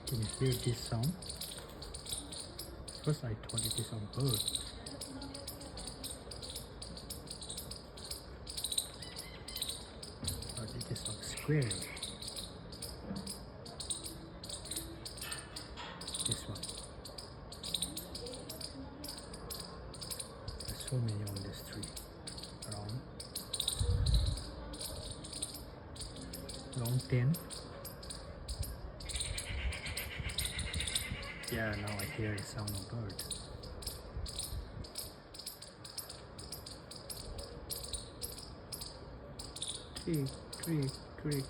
Can you hear this sound? First I thought it is a bird. But it is a squirrel. This one. There's so many on this tree around. Long 10. Yeah, now I hear the sound of bird. Creak, creak, creak.